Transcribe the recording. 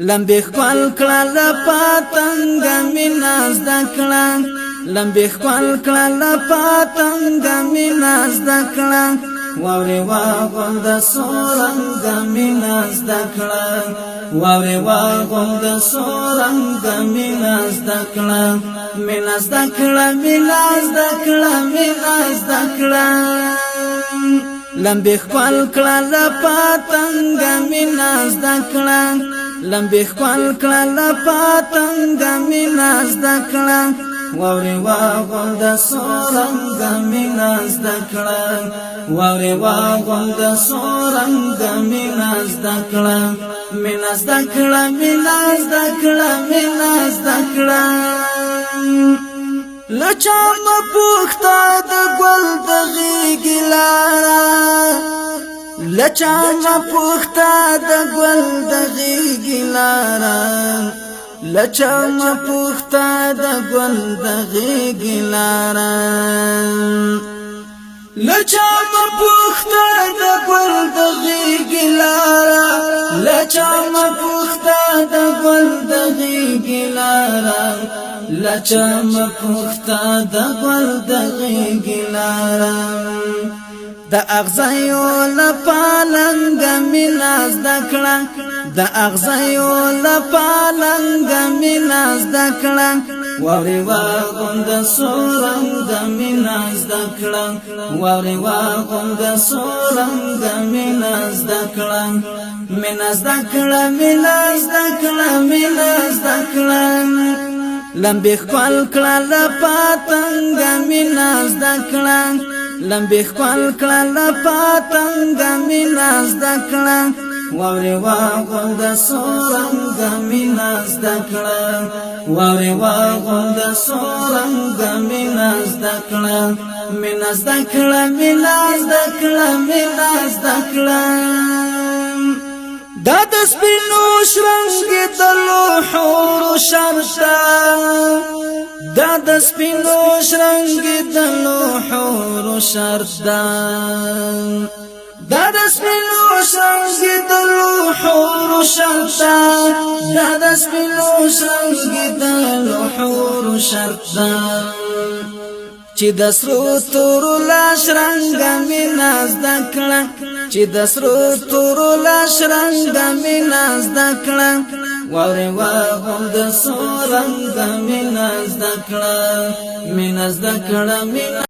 لمبه خپل کړه لپاتنګ میناز دکړه لمبه خپل کړه لپاتنګ میناز دکړه واوري واغون د سورنګ میناز دکړه واوري واغون د سورنګ میناز دکړه میناز دکړه میناز دکړه میناز دکړه لمبه خپل کړه لپاتنګ میناز دکړه لمبه خپل کړه لپاتنګ میناز دکړه واوري واغون د سورنګ میناز دکړه واوري واغون د سورنګ میناز دکړه میناز دکړه میناز دکړه میناز دکړه لچا مپوختا د ګل د غیږی لارا لچا مپوختا د ګل د غیږی لارا لچا مپوختا د ګل د غیږی لارا لچا مپوختا د ګل د غیږی لارا لچا مپوختا د ګل د غیږی لارا لچا مپوختا د ګل د غیږی لارا د اغزیو لپالنګ میناز دکړه د اغزیو لپالنګ میناز دکړه واوري واغون د سورنګ میناز دکړه واوري واغون د سورنګ میناز دکړه میناز دکړه میناز دکړه میناز دکړه لمبه خپل کړه لپاتنګ میناز دکړه لمبه خپل کړه لپاتنګ میناز دکړه واوري واغون د سورنګ میناز دکړه واوري واغون د سورنګ میناز دکړه میناز دکړه میناز دکړه میناز دکړه دا د سپینو شرنګ د لوحور شرطا دا د سپینو شرنګ د لوحور شرطا دا د سپینو شرنګ د لوحور شرطا دا د سپینو شرنګ د لوحور شرطا چې د سرو تورو لاش رنګ میناز دکړه چې د سرو تورو لاش رنګ میناز دکړه واوري واغون د سورنګ میناز دکړه میناز دکړه